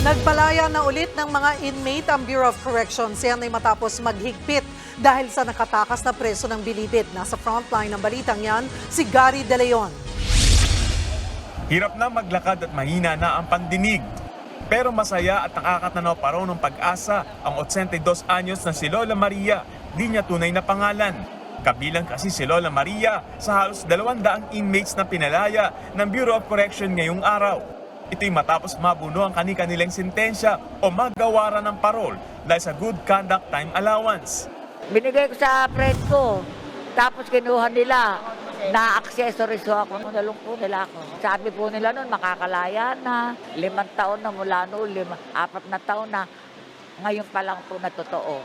Nagpalaya na ulit ng mga inmate ang Bureau of Corrections. Yan ay matapos maghigpit dahil sa nakatakas na preso ng Bilibid. Nasa frontline ng balitang yan, si Gary De Leon. Hirap na maglakad at mahina na ang pandinig. Pero masaya at nakakatanaw pa raw ng pag-asa ang 82 anyos na si Lola Maria, di niya tunay na pangalan. Kabilang kasi si Lola Maria sa halos 200 inmates na pinalaya ng Bureau of Correction ngayong araw. Ito'y matapos mabuno ang kani-kanilang sentensya o magawaran ng parol dahil sa good conduct time allowance. Binigay ko sa friend ko, tapos kinuha nila, na-accessories ako. Nalungpo nila ako. Sabi po nila noon, makakalaya na, 5 taon na mula noon, 4 na taon na, ngayon pa lang po na totoo.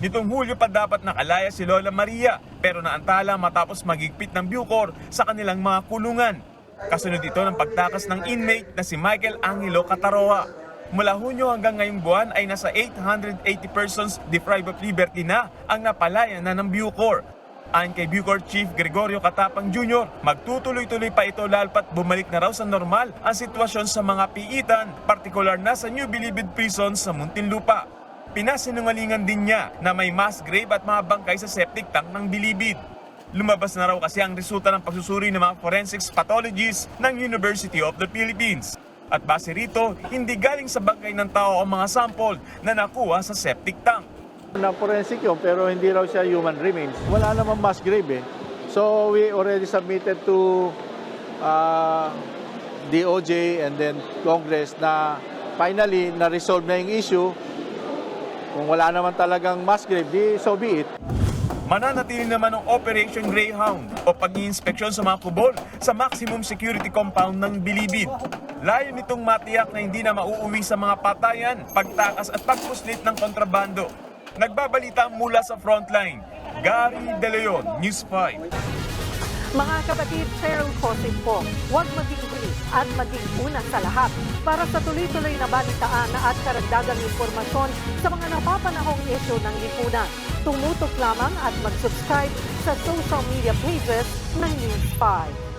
Nitong Hulyo pa dapat nakalaya si Lola Maria pero naantala matapos magigpit ng Bucor sa kanilang mga kulungan. Kasunod ito ng pagtakas ng inmate na si Michael Angelo Cataroa. Mula Hunyo hanggang ngayong buwan ay nasa 880 persons deprived of liberty na ang napalaya na ng Bucor. Ayon kay Bucor Chief Gregorio Catapang Jr., magtutuloy-tuloy pa ito lalpat bumalik na raw sa normal ang sitwasyon sa mga piitan, partikular na sa New Bilibid Prison sa Muntinlupa. Pinasinungalingan din niya na may mass grave at mga bangkay sa septic tank ng Bilibid. Lumabas na raw kasi ang resulta ng pagsusuri ng mga forensics pathologists ng University of the Philippines. At base rito, hindi galing sa bangkay ng tao ang mga sample na nakuha sa septic tank. Na-forensic yun, pero hindi raw siya human remains. Wala namang mass grave eh. So we already submitted to DOJ and then Congress na finally na-resolve na yung issue. Kung wala naman talagang mass grave, di so be it. Mananatili naman ang Operation Greyhound o pag-iinspeksyon sa mga kubol sa maximum security compound ng Bilibid. Layo nitong matiyak na hindi na mauuwi sa mga patayan, pagtakas at pagpuslit ng kontrabando. Nagbabalita mula sa frontline, Gary De Leon, News 5. Mga kapatid, Cheryl Cosin po, huwag maging huli at maging una sa lahat para sa tuloy-tuloy na balitaan at karagdagang impormasyon sa mga napapanahong issue ng lipunan. Tumutok lamang at mag-subscribe sa social media pages ng News 5.